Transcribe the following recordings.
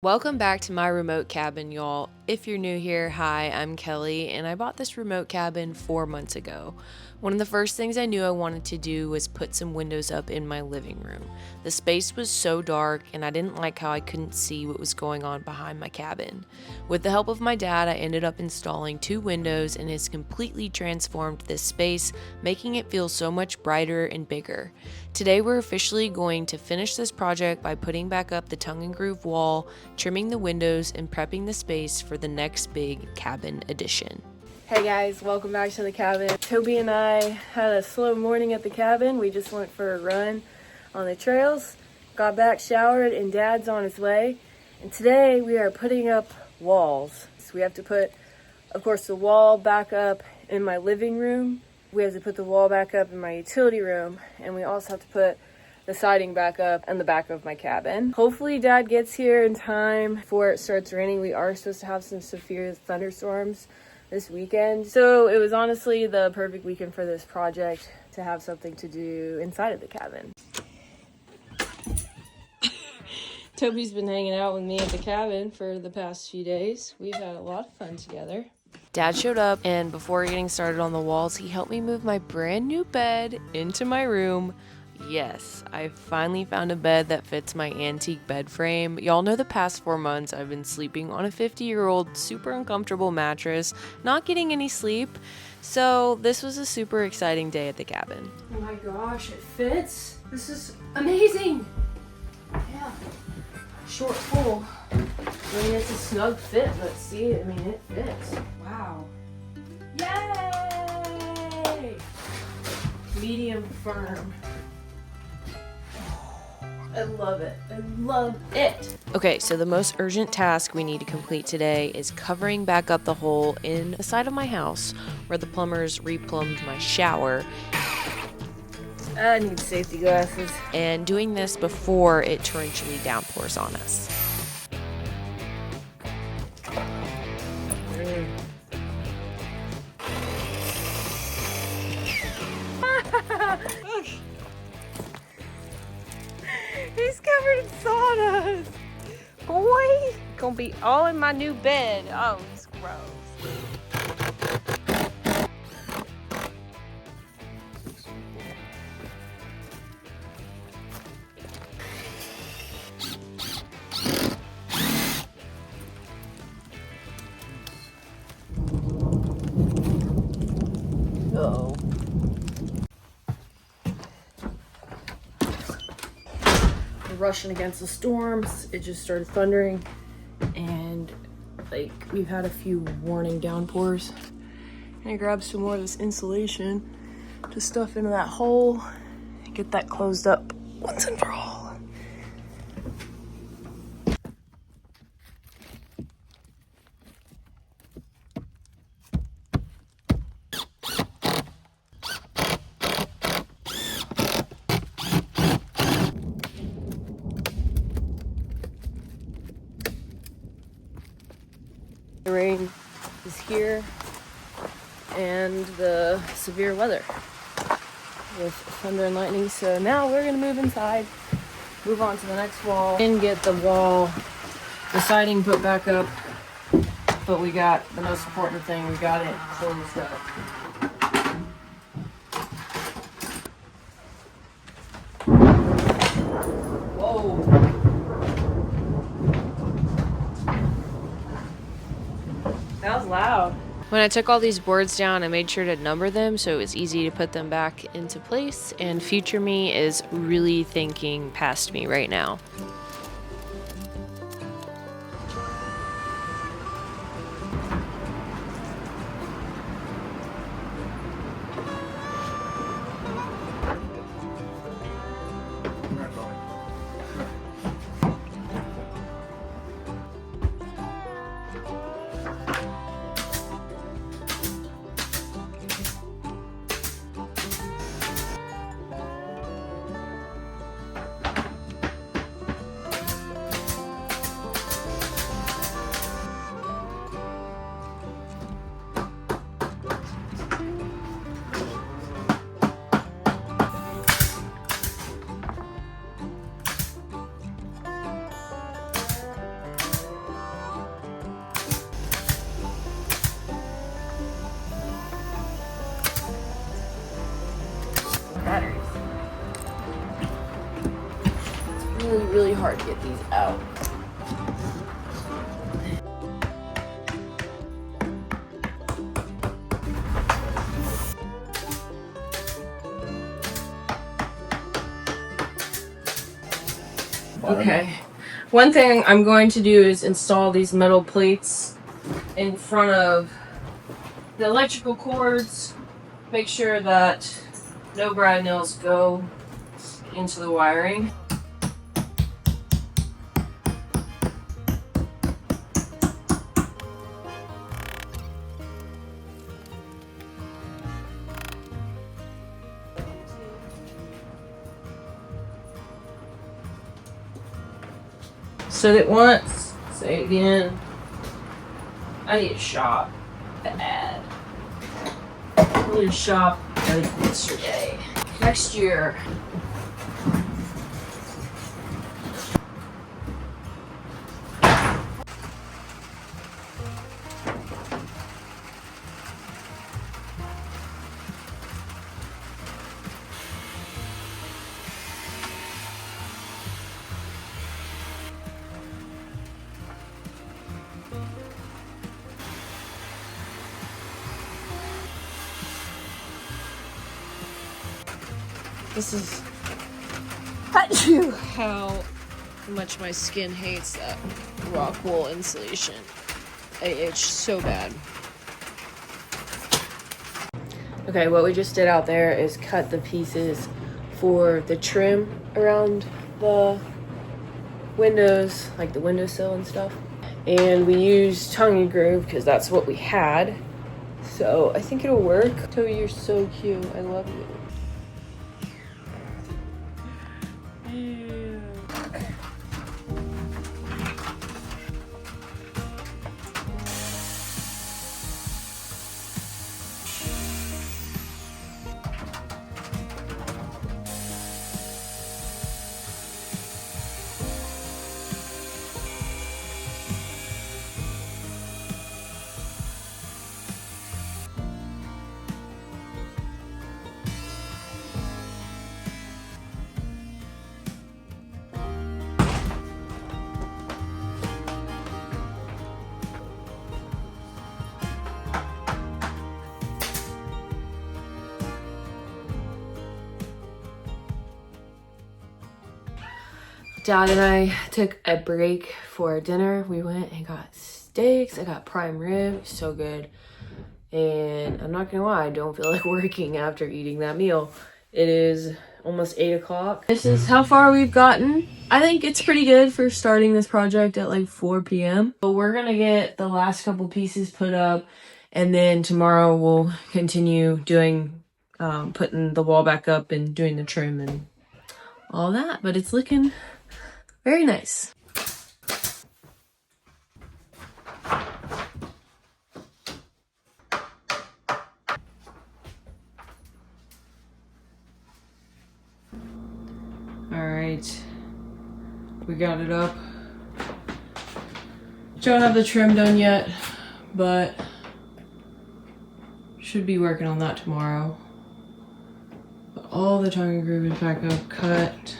Welcome back to my remote cabin, y'all. If you're new here, hi, I'm Kelly, and I bought this remote cabin 4 months ago. One of the first things I knew I wanted to do was put some windows up in my living room. The space was so dark, and I didn't like how I couldn't see what was going on behind my cabin. With the help of my dad, I ended up installing 2 windows, and it's completely transformed this space, making it feel so much brighter and bigger. Today we're officially going to finish this project by putting back up the tongue and groove wall, trimming the windows, and prepping the space for the next big cabin addition. Hey guys, welcome back to the cabin. Toby and I had a slow morning at the cabin. We just went for a run on the trails, got back, showered, and Dad's on his way. And today we are putting up walls. So we have to put, of course, the wall back up in my living room. We have to put the wall back up in my utility room, and we also have to put the siding back up in the back of my cabin. Hopefully Dad gets here in time before it starts raining. We are supposed to have some severe thunderstorms this weekend. So it was honestly the perfect weekend for this project to have something to do inside of the cabin. Toby's been hanging out with me at the cabin for the past few days. We've had a lot of fun together. Dad showed up, and before getting started on the walls, he helped me move my brand new bed into my room. Yes, I finally found a bed that fits my antique bed frame. Y'all know the past 4 months I've been sleeping on a 50-year-old super uncomfortable mattress, not getting any sleep. So this was a super exciting day at the cabin. Oh my gosh, it fits. This is amazing. Yeah. Short full. I mean, it's a snug fit, but see, I mean, it fits. Wow. Yay! Medium firm. I love it. I love it. Okay, so the most urgent task we need to complete today is covering back up the hole in the side of my house where the plumbers replumbed my shower, I need safety glasses. and doing this before it torrentially downpours on us. He's covered in sawdust. Boy, gonna be all in my new bed. Oh, it's gross. Uh-oh. Rushing against the storms. It just started thundering, and like we've had a few warning downpours. And I grabbed some more of this insulation to stuff into that hole and get that closed up once and for all. The rain is here, and the severe weather with thunder and lightning. So now we're gonna move inside, move on to the next wall, and get the siding put back up. But we got the most important thing, we got it closed up. Whoa. That was loud. When I took all these boards down, I made sure to number them so it was easy to put them back into place, and future me is really thinking past me right now. hard to get these out. Okay, one thing I'm going to do is install these metal plates in front of the electrical cords. Make sure that no brad nails go into the wiring. Said it once, say it again. I need to shop. Bad. I need to shop like yesterday. Next year. This is how much my skin hates that rock wool insulation. I itch so bad. Okay, what we just did out there is cut the pieces for the trim around the windows, like the windowsill and stuff. And we used tongue and groove because that's what we had. So I think it'll work. Toby, you're so cute. I love you. Dad and I took a break for dinner. We went and got steaks. I got prime rib, so good. And I'm not gonna lie, I don't feel like working after eating that meal. It is almost 8 o'clock. This is how far we've gotten. I think it's pretty good for starting this project at like 4 p.m. But we're gonna get the last couple pieces put up, and then tomorrow we'll continue doing, putting the wall back up and doing the trim and all that. But it's looking very nice. All right, we got it up. Don't have the trim done yet, but should be working on that tomorrow. But all the tongue and groove is back up, cut.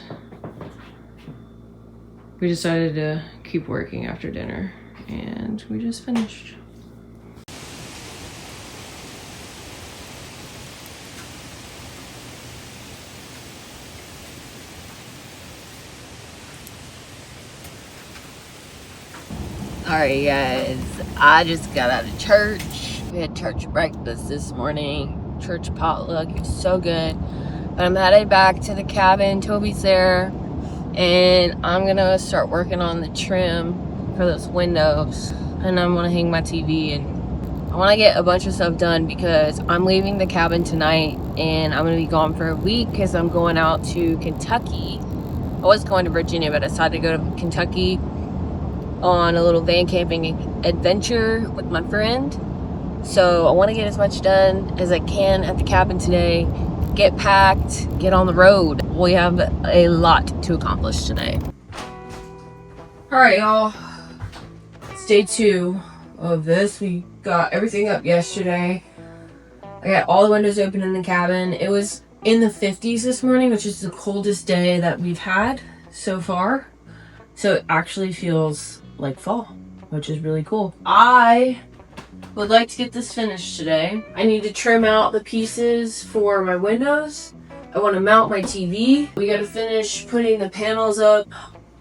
We decided to keep working after dinner, and we just finished. Alright guys, I just got out of church. We had church breakfast this morning. Church potluck, it was so good. But I'm headed back to the cabin. Toby's there. And I'm gonna start working on the trim for those windows. And I'm gonna hang my TV, and I wanna get a bunch of stuff done because I'm leaving the cabin tonight and I'm gonna be gone for a week because I'm going out to Kentucky. I was going to Virginia, but I decided to go to Kentucky on a little van camping adventure with my friend. So I wanna get as much done as I can at the cabin today. Get packed, get on the road. We have a lot to accomplish today. All right, y'all. It's day 2 of this. We got everything up yesterday. I got all the windows open in the cabin. It was in the 50s this morning, which is the coldest day that we've had so far. So it actually feels like fall, which is really cool. I would like to get this finished today. I need to trim out the pieces for my windows. I want to mount my TV. We got to finish putting the panels up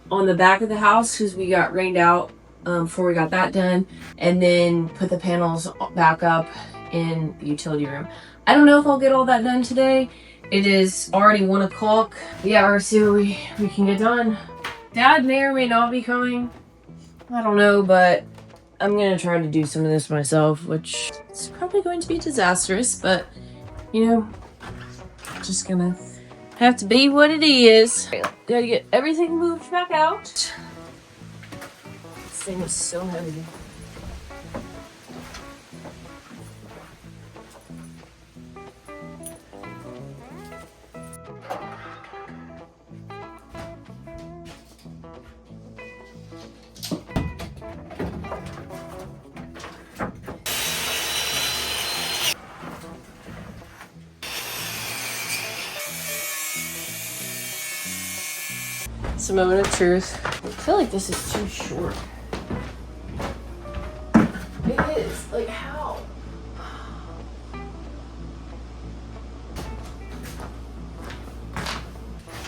on the back of the house because we got rained out before we got that done, and then put the panels back up in the utility room. I don't know if I'll get all that done today. It is already 1 o'clock. Yeah, we're see what we can get done. Dad may or may not be coming. I don't know, but I'm gonna try to do some of this myself, which is probably going to be disastrous, but you know, just gonna have to be what it is. Gotta get everything moved back out. This thing is so heavy. It's a moment of truth. I feel like this is too short. It is. Like, how?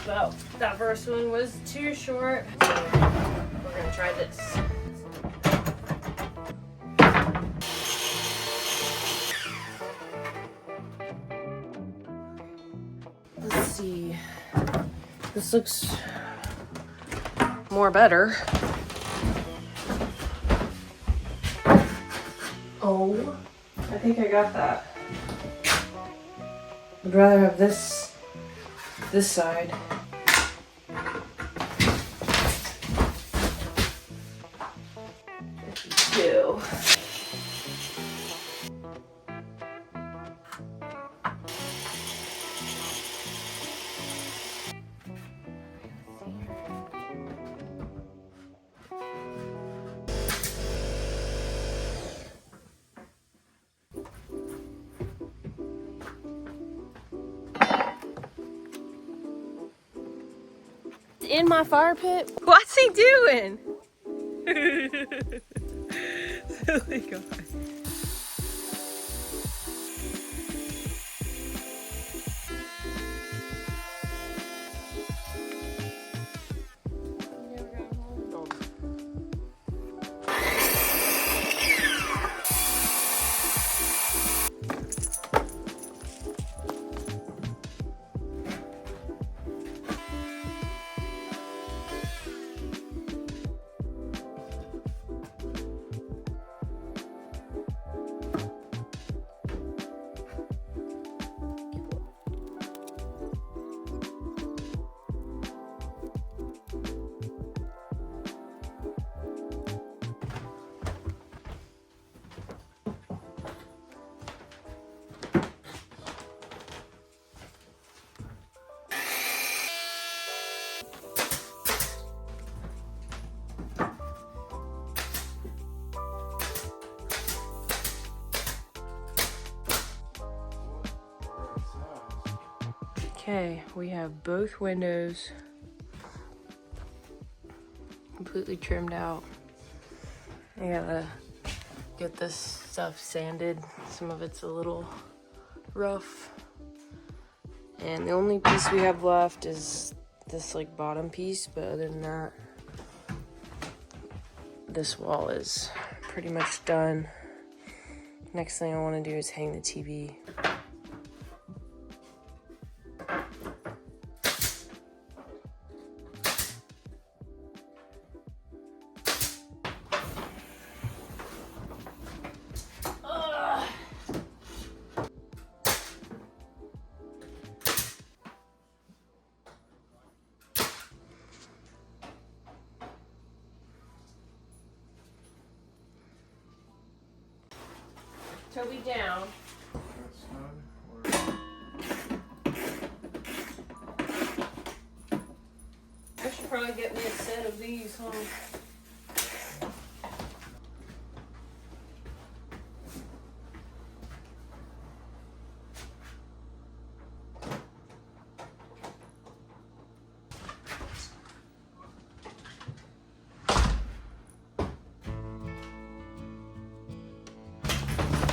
Well, that first one was too short. So we're gonna try this. Let's see. This looks more better. Oh, I think I got that. I'd rather have this side. Two. In my fire pit? What's he doing? Silly guy. Okay, we have both windows completely trimmed out. I gotta get this stuff sanded. Some of it's a little rough. And the only piece we have left is this like bottom piece, but other than that, this wall is pretty much done. Next thing I want to do is hang the TV. Toby down. I should probably get me a set of these, huh?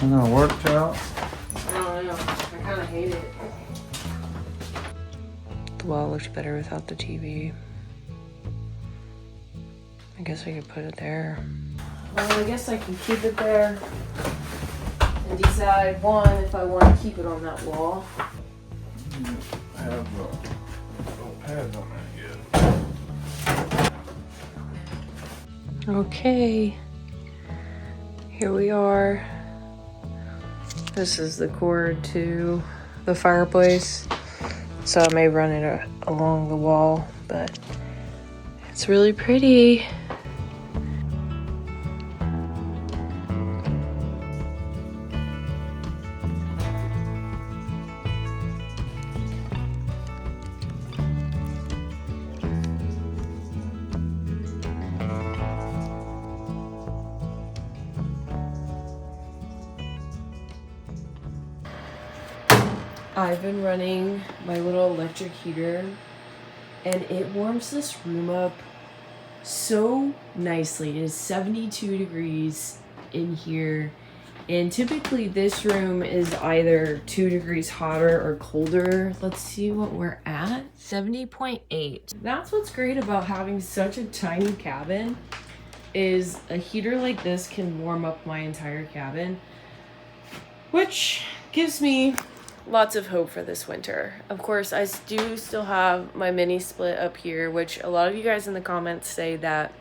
It's gonna work out. I don't know. I kind of hate it. The wall looks better without the TV. I guess I could put it there. Well, I guess I can keep it there and decide, one, if I want to keep it on that wall. I have no pads on that yet. Okay. Here we are. This is the cord to the fireplace. So I may run it along the wall, but it's really pretty. I've been running my little electric heater and it warms this room up so nicely. It is 72 degrees in here, and typically this room is either 2 degrees hotter or colder. Let's see what we're at. 70.8. That's what's great about having such a tiny cabin, is a heater like this can warm up my entire cabin, which gives me lots of hope for this winter. Of course, I do still have my mini split up here, which a lot of you guys in the comments say that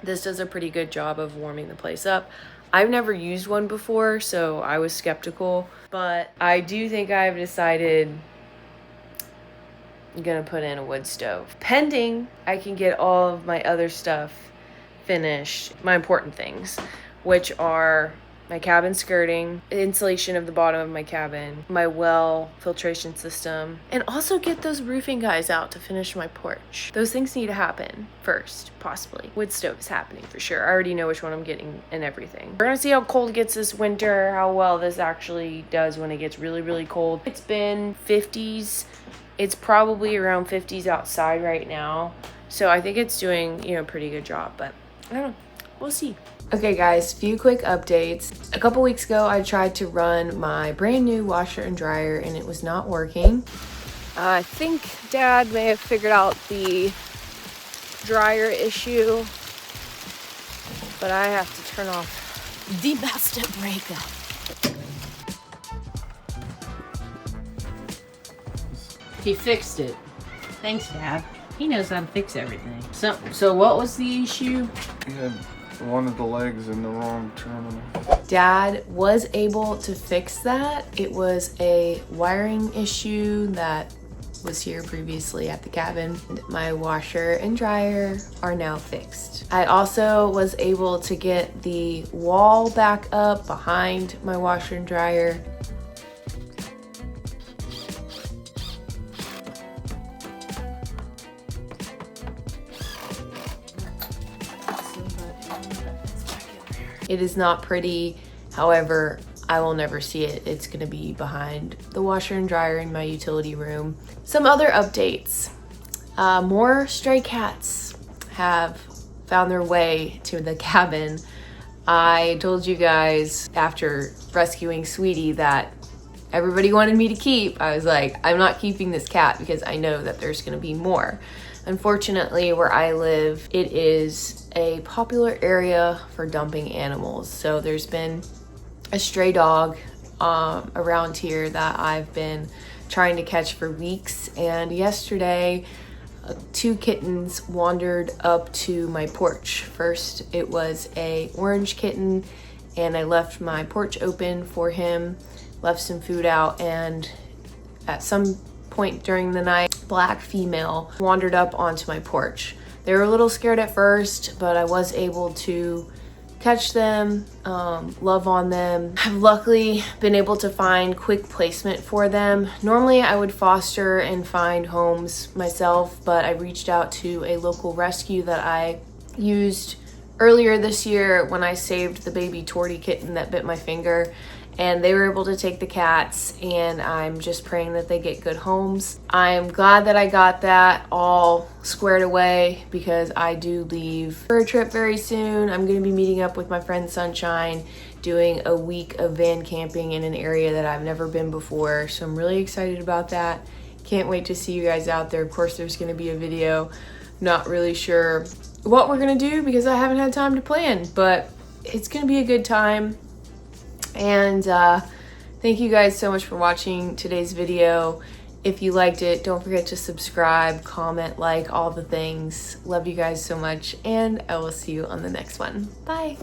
this does a pretty good job of warming the place up. I've never used one before, so I was skeptical, but I do think I've decided I'm gonna put in a wood stove. Pending I can get all of my other stuff finished, my important things, which are my cabin skirting, insulation of the bottom of my cabin, my well filtration system, and also get those roofing guys out to finish my porch. Those things need to happen first, possibly. Wood stove is happening for sure. I already know which one I'm getting and everything. We're gonna see how cold it gets this winter, how well this actually does when it gets really, really cold. It's been 50s. It's probably around 50s outside right now. So I think it's doing, a pretty good job, but I don't know. We'll see. Okay guys, few quick updates. A couple weeks ago, I tried to run my brand new washer and dryer and it was not working. I think Dad may have figured out the dryer issue, but I have to turn off the master breaker. He fixed it. Thanks, Dad. He knows how to fix everything. So what was the issue? You had one of the legs in the wrong terminal. Dad was able to fix that. It was a wiring issue that was here previously at the cabin. My washer and dryer are now fixed. I also was able to get the wall back up behind my washer and dryer. It is not pretty, however, I will never see it. It's gonna be behind the washer and dryer in my utility room. Some other updates. More stray cats have found their way to the cabin. I told you guys after rescuing Sweetie that everybody wanted me to keep. I was like, I'm not keeping this cat because I know that there's gonna be more. Unfortunately, where I live, it is a popular area for dumping animals. So there's been a stray dog around here that I've been trying to catch for weeks. And yesterday, 2 kittens wandered up to my porch. First, it was a orange kitten, and I left my porch open for him, left some food out, and at some point during the night, black female wandered up onto my porch. They were a little scared at first, but I was able to catch them, love on them. I've luckily been able to find quick placement for them. Normally I would foster and find homes myself, but I reached out to a local rescue that I used earlier this year when I saved the baby tortie kitten that bit my finger, and they were able to take the cats, and I'm just praying that they get good homes. I'm glad that I got that all squared away because I do leave for a trip very soon. I'm going to be meeting up with my friend Sunshine, doing a week of van camping in an area that I've never been before, so I'm really excited about that. Can't wait to see you guys out there. Of course, there's going to be a video. Not really sure what we're going to do because I haven't had time to plan, but it's going to be a good time. And thank you guys so much for watching today's video. If you liked it, don't forget to subscribe, comment, like, all the things. Love you guys so much, and I will see you on the next one. Bye.